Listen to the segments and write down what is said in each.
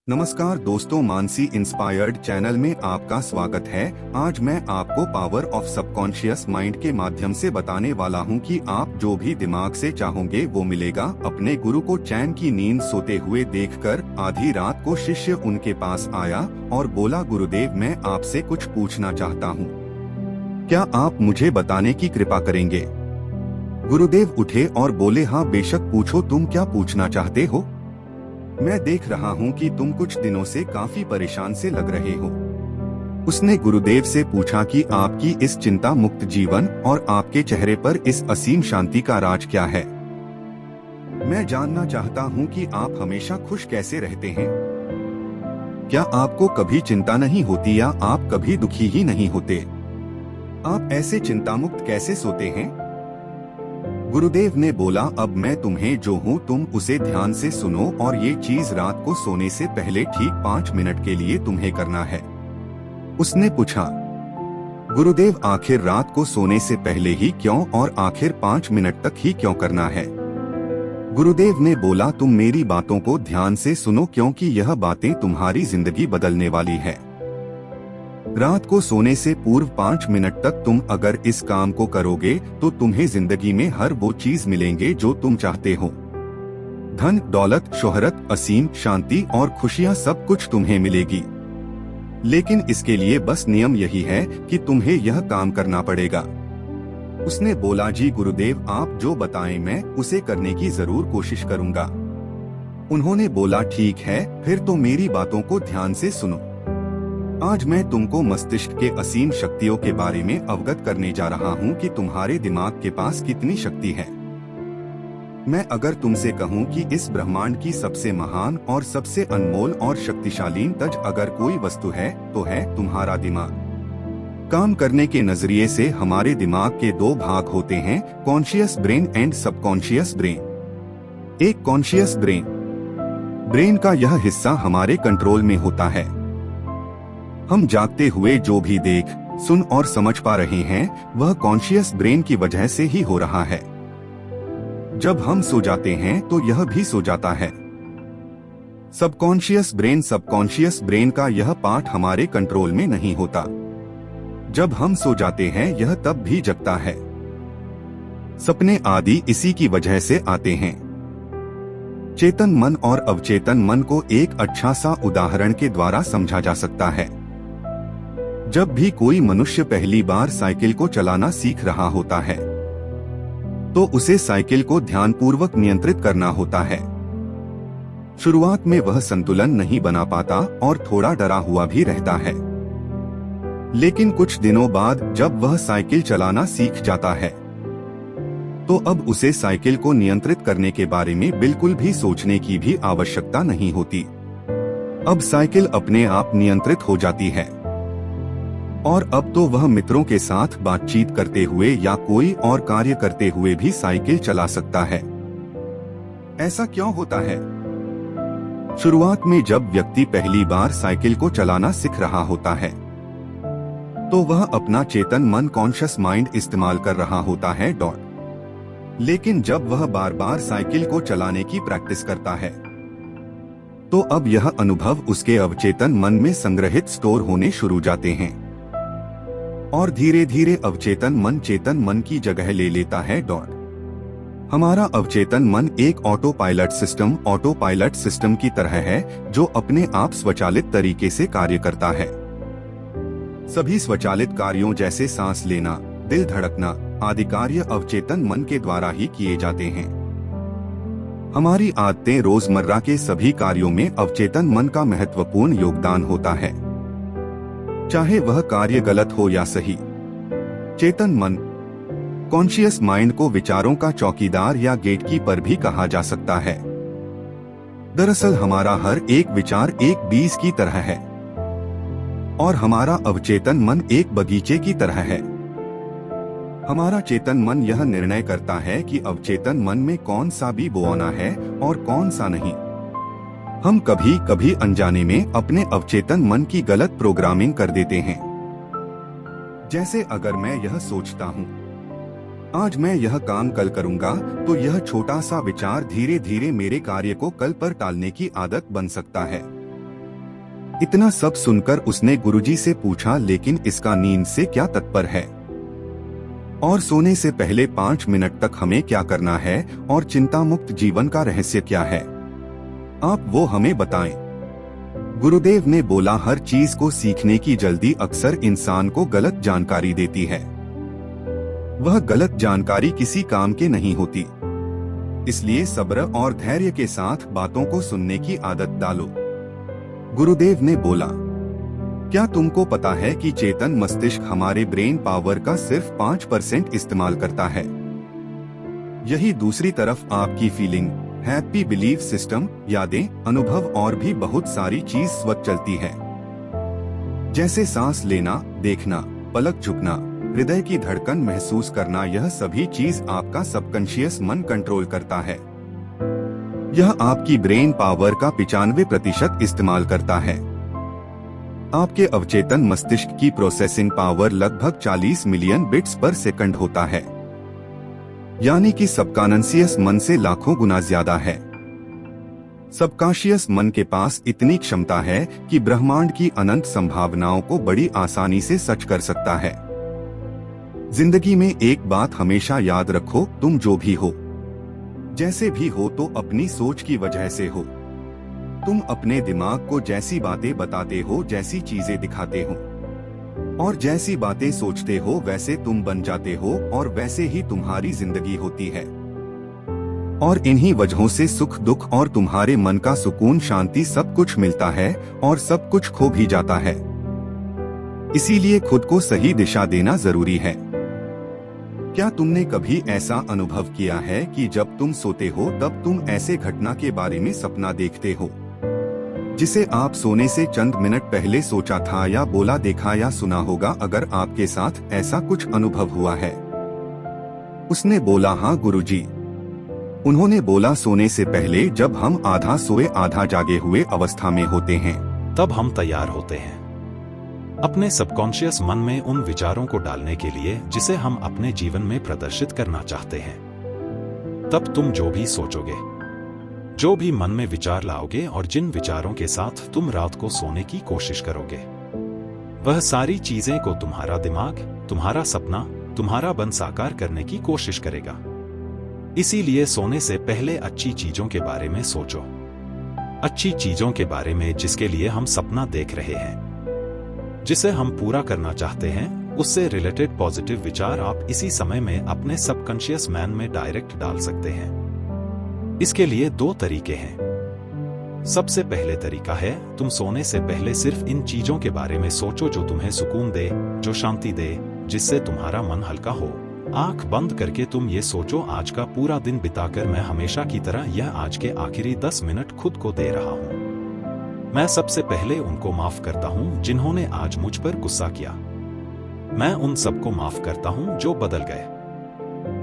नमस्कार दोस्तों, Mansi inspired channel में आपका स्वागत है। आज मैं आपको पावर ऑफ सबकॉन्शियस माइंड के माध्यम से बताने वाला हूं कि आप जो भी दिमाग से चाहोगे वो मिलेगा। अपने गुरु को चैन की नींद सोते हुए देखकर आधी रात को शिष्य उनके पास आया और बोला, गुरुदेव मैं आपसे कुछ पूछना चाहता हूँ, क्या आप मुझे बताने की कृपा करेंगे? गुरुदेव उठे और बोले, हाँ बेशक पूछो, तुम क्या पूछना चाहते हो? मैं देख रहा हूँ कि तुम कुछ दिनों से काफी परेशान से लग रहे हो। उसने गुरुदेव से पूछा कि आपकी इस चिंता मुक्त जीवन और आपके चेहरे पर इस असीम शांति का राज क्या है। मैं जानना चाहता हूँ कि आप हमेशा खुश कैसे रहते हैं। क्या आपको कभी चिंता नहीं होती या आप कभी दुखी ही नहीं होते? आप ऐसे चिंता मुक्त कैसे सोते हैं? गुरुदेव ने बोला, अब मैं तुम्हें जो हूँ तुम उसे ध्यान से सुनो और ये चीज रात को सोने से पहले ठीक 5 मिनट के लिए तुम्हें करना है। उसने पूछा, गुरुदेव आखिर रात को सोने से पहले ही क्यों और आखिर 5 मिनट तक ही क्यों करना है? गुरुदेव ने बोला, तुम मेरी बातों को ध्यान से सुनो क्योंकि यह बातें तुम्हारी जिंदगी बदलने वाली है। रात को सोने से पूर्व 5 मिनट तक तुम अगर इस काम को करोगे तो तुम्हें जिंदगी में हर वो चीज मिलेंगे जो तुम चाहते हो। धन, दौलत, शोहरत, असीम शांति और खुशियां सब कुछ तुम्हें मिलेगी। लेकिन इसके लिए बस नियम यही है कि तुम्हें यह काम करना पड़ेगा। उसने बोला, जी गुरुदेव आप जो बताएं मैं उसे करने की जरूर कोशिश करूंगा। उन्होंने बोला, ठीक है फिर तो मेरी बातों को ध्यान से सुनो। आज मैं तुमको मस्तिष्क के असीम शक्तियों के बारे में अवगत करने जा रहा हूँ कि तुम्हारे दिमाग के पास कितनी शक्ति है। मैं अगर तुमसे कहूँ कि इस ब्रह्मांड की सबसे महान और सबसे अनमोल और शक्तिशाली तज अगर कोई वस्तु है तो है तुम्हारा दिमाग। काम करने के नजरिए से हमारे दिमाग के 2 भाग होते हैं, conscious brain and subconscious brain. एक कॉन्शियस ब्रेन का यह हिस्सा हमारे कंट्रोल में होता है। हम जागते हुए जो भी देख, सुन और समझ पा रहे हैं वह कॉन्शियस ब्रेन की वजह से ही हो रहा है। जब हम सो जाते हैं तो यह भी सो जाता है। सबकॉन्शियस ब्रेन का यह पार्ट हमारे कंट्रोल में नहीं होता। जब हम सो जाते हैं यह तब भी जगता है। सपने आदि इसी की वजह से आते हैं। चेतन मन और अवचेतन मन को एक अच्छा सा उदाहरण के द्वारा समझा जा सकता है। जब भी कोई मनुष्य पहली बार साइकिल को चलाना सीख रहा होता है तो उसे साइकिल को ध्यानपूर्वक नियंत्रित करना होता है। शुरुआत में वह संतुलन नहीं बना पाता और थोड़ा डरा हुआ भी रहता है। लेकिन कुछ दिनों बाद जब वह साइकिल चलाना सीख जाता है तो अब उसे साइकिल को नियंत्रित करने के बारे में बिल्कुल भी सोचने की भी आवश्यकता नहीं होती। अब साइकिल अपने आप नियंत्रित हो जाती है और अब तो वह मित्रों के साथ बातचीत करते हुए या कोई और कार्य करते हुए भी साइकिल चला सकता है। ऐसा क्यों होता है? शुरुआत में जब व्यक्ति पहली बार साइकिल को चलाना सीख रहा होता है तो वह अपना चेतन मन कॉन्शियस माइंड इस्तेमाल कर रहा होता है। लेकिन जब वह बार बार साइकिल को चलाने की प्रैक्टिस करता है तो अब यह अनुभव उसके अवचेतन मन में संग्रहित स्टोर होने शुरू जाते हैं और धीरे धीरे अवचेतन मन चेतन मन की जगह ले लेता है। हमारा अवचेतन मन एक ऑटो पायलट सिस्टम की तरह है जो अपने आप स्वचालित तरीके से कार्य करता है। सभी स्वचालित कार्यों जैसे सांस लेना, दिल धड़कना आदि कार्य अवचेतन मन के द्वारा ही किए जाते हैं। हमारी आदतें रोजमर्रा के सभी कार्यों में अवचेतन मन का महत्वपूर्ण योगदान होता है, चाहे वह कार्य गलत हो या सही। चेतन मन कॉन्शियस माइंड को विचारों का चौकीदार या गेटकीपर भी कहा जा सकता है। दरअसल हमारा हर एक विचार एक बीज की तरह है और हमारा अवचेतन मन एक बगीचे की तरह है। हमारा चेतन मन यह निर्णय करता है कि अवचेतन मन में कौन सा बीज बोना है और कौन सा नहीं। हम कभी कभी अनजाने में अपने अवचेतन मन की गलत प्रोग्रामिंग कर देते हैं। जैसे अगर मैं यह सोचता हूँ आज मैं यह काम कल करूँगा तो यह छोटा सा विचार धीरे धीरे मेरे कार्य को कल पर टालने की आदत बन सकता है। इतना सब सुनकर उसने गुरुजी से पूछा, लेकिन इसका नींद से क्या तात्पर्य है और सोने से पहले 5 मिनट तक हमें क्या करना है और चिंता मुक्त जीवन का रहस्य क्या है, आप वो हमें बताएं। गुरुदेव ने बोला, हर चीज को सीखने की जल्दी अक्सर इंसान को गलत जानकारी देती है। वह गलत जानकारी किसी काम के नहीं होती, इसलिए सब्र और धैर्य के साथ बातों को सुनने की आदत डालो। गुरुदेव ने बोला, क्या तुमको पता है कि चेतन मस्तिष्क हमारे ब्रेन पावर का सिर्फ 5% इस्तेमाल करता है। यही दूसरी तरफ आपकी फीलिंग, हैप्पी बिलीफ सिस्टम, यादें, अनुभव और भी बहुत सारी चीज स्वतः चलती है, जैसे सांस लेना, देखना, पलक झुकना, हृदय की धड़कन महसूस करना। यह सभी चीज आपका सबकॉन्शियस मन कंट्रोल करता है। यह आपकी ब्रेन पावर का 95% इस्तेमाल करता है। आपके अवचेतन मस्तिष्क की प्रोसेसिंग पावर लगभग 40 मिलियन बिट्स पर सेकंड होता है, यानी कि सबकॉन्शियस मन से लाखों गुना ज्यादा है। सबकॉन्शियस मन के पास इतनी क्षमता है कि ब्रह्मांड की अनंत संभावनाओं को बड़ी आसानी से सच कर सकता है। जिंदगी में एक बात हमेशा याद रखो, तुम जो भी हो, जैसे भी हो, तो अपनी सोच की वजह से हो। तुम अपने दिमाग को जैसी बातें बताते हो, जैसी चीजें दिखाते हो और जैसी बातें सोचते हो, वैसे तुम बन जाते हो और वैसे ही तुम्हारी जिंदगी होती है। और इन्हीं वजहों से सुख दुख और तुम्हारे मन का सुकून, शांति, सब कुछ मिलता है और सब कुछ खो भी जाता है। इसीलिए खुद को सही दिशा देना जरूरी है। क्या तुमने कभी ऐसा अनुभव किया है कि जब तुम सोते हो तब तुम ऐसे घटना के बारे में सपना देखते हो जिसे आप सोने से चंद मिनट पहले सोचा था या बोला, देखा या सुना होगा? अगर आपके साथ ऐसा कुछ अनुभव हुआ है? उसने बोला, हाँ गुरुजी। उन्होंने बोला, सोने से पहले जब हम आधा सोए आधा जागे हुए अवस्था में होते हैं, तब हम तैयार होते हैं अपने सबकॉन्शियस मन में उन विचारों को डालने के लिए जिसे हम अपने जीवन में प्रदर्शित करना चाहते हैं। तब तुम जो भी सोचोगे, जो भी मन में विचार लाओगे और जिन विचारों के साथ तुम रात को सोने की कोशिश करोगे, वह सारी चीजें को तुम्हारा दिमाग, तुम्हारा सपना, तुम्हारा मन साकार करने की कोशिश करेगा। इसीलिए सोने से पहले अच्छी चीजों के बारे में सोचो, अच्छी चीजों के बारे में जिसके लिए हम सपना देख रहे हैं, जिसे हम पूरा करना चाहते हैं, उससे रिलेटेड पॉजिटिव विचार आप इसी समय में अपने सबकॉन्शियस माइंड में डायरेक्ट डाल सकते हैं। इसके लिए 2 तरीके हैं। सबसे पहले तरीका है, तुम सोने से पहले सिर्फ इन चीजों के बारे में सोचो जो तुम्हें सुकून दे, जो शांति दे, जिससे तुम्हारा मन हल्का हो। आंख बंद करके तुम ये सोचो, आज का पूरा दिन बिताकर मैं हमेशा की तरह यह आज के आखिरी 10 मिनट खुद को दे रहा हूं। मैं सबसे पहले उनको माफ करता हूं जिन्होंने आज मुझ पर गुस्सा किया। मैं उन सबको माफ करता हूं जो बदल गए।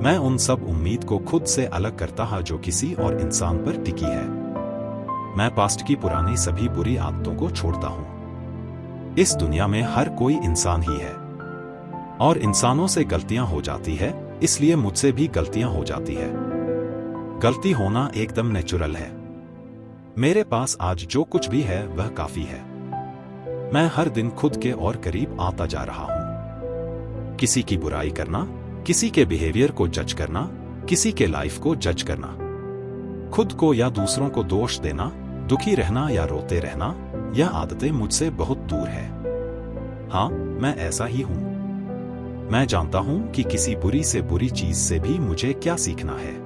मैं उन सब उम्मीद को खुद से अलग करता हूं जो किसी और इंसान पर टिकी है। मैं पास्ट की पुरानी सभी बुरी आदतों को छोड़ता हूं। इस दुनिया में हर कोई इंसान ही है और इंसानों से गलतियां हो जाती है, इसलिए मुझसे भी गलतियां हो जाती है। गलती होना एकदम नेचुरल है। मेरे पास आज जो कुछ भी है वह काफी है। मैं हर दिन खुद के और करीब आता जा रहा हूं। किसी की बुराई करना, किसी के बिहेवियर को जज करना, किसी के लाइफ को जज करना, खुद को या दूसरों को दोष देना, दुखी रहना या रोते रहना, यह आदतें मुझसे बहुत दूर है। हाँ, मैं ऐसा ही हूं। मैं जानता हूं कि किसी बुरी से बुरी चीज से भी मुझे क्या सीखना है।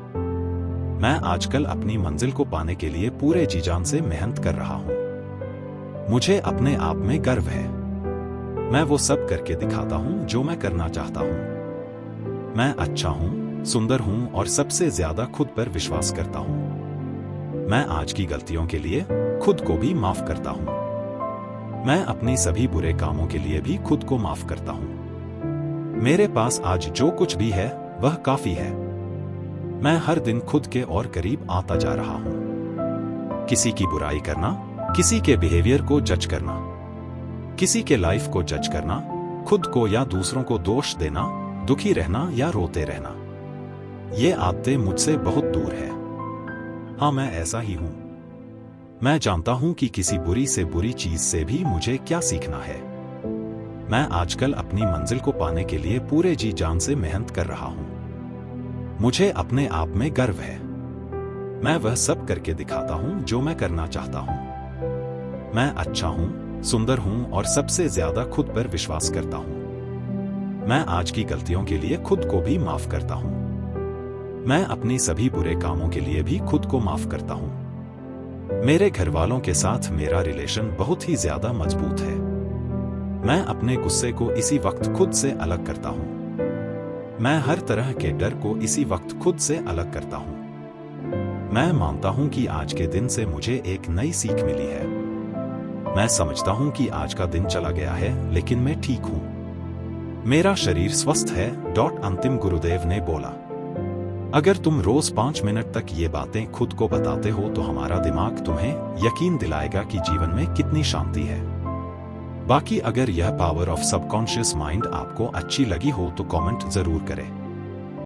मैं आजकल अपनी मंजिल को पाने के लिए पूरे जी जान से मेहनत कर रहा हूं। मुझे अपने आप में गर्व है। मैं वो सब करके दिखाता हूं जो मैं करना चाहता हूं। मैं अच्छा हूं, सुंदर हूं और सबसे ज्यादा खुद पर विश्वास करता हूं। मैं आज की गलतियों के लिए खुद को भी माफ करता हूं। मैं अपनी सभी बुरे कामों के लिए भी खुद को माफ करता हूं। मेरे पास आज जो कुछ भी है वह काफी है। मैं हर दिन खुद के और करीब आता जा रहा हूं। किसी की बुराई करना, किसी के बिहेवियर को जज करना, किसी के लाइफ को जज करना, खुद को या दूसरों को दोष देना, दुखी रहना या रोते रहना, ये आदतें मुझसे बहुत दूर है। हाँ, मैं ऐसा ही हूं। मैं जानता हूं कि किसी बुरी से बुरी चीज से भी मुझे क्या सीखना है। मैं आजकल अपनी मंजिल को पाने के लिए पूरे जी जान से मेहनत कर रहा हूं। मुझे अपने आप में गर्व है। मैं वह सब करके दिखाता हूं जो मैं करना चाहता हूं। मैं अच्छा हूं, सुंदर हूं और सबसे ज्यादा खुद पर विश्वास करता हूं। मैं आज की गलतियों के लिए खुद को भी माफ करता हूं। मैं अपनी सभी बुरे कामों के लिए भी खुद को माफ करता हूं। मेरे घर वालों के साथ मेरा रिलेशन बहुत ही ज्यादा मजबूत है। मैं अपने गुस्से को इसी वक्त खुद से अलग करता हूं। मैं हर तरह के डर को इसी वक्त खुद से अलग करता हूं। मैं मानता हूं कि आज के दिन से मुझे एक नई सीख मिली है। मैं समझता हूं कि आज का दिन चला गया है, लेकिन मैं ठीक हूं। मेरा शरीर स्वस्थ है। अंतिम गुरुदेव ने बोला, अगर तुम रोज 5 मिनट तक ये बातें खुद को बताते हो तो हमारा दिमाग तुम्हें यकीन दिलाएगा कि जीवन में कितनी शांति है। बाकी अगर यह पावर ऑफ सबकॉन्शियस माइंड आपको अच्छी लगी हो तो कमेंट जरूर करें।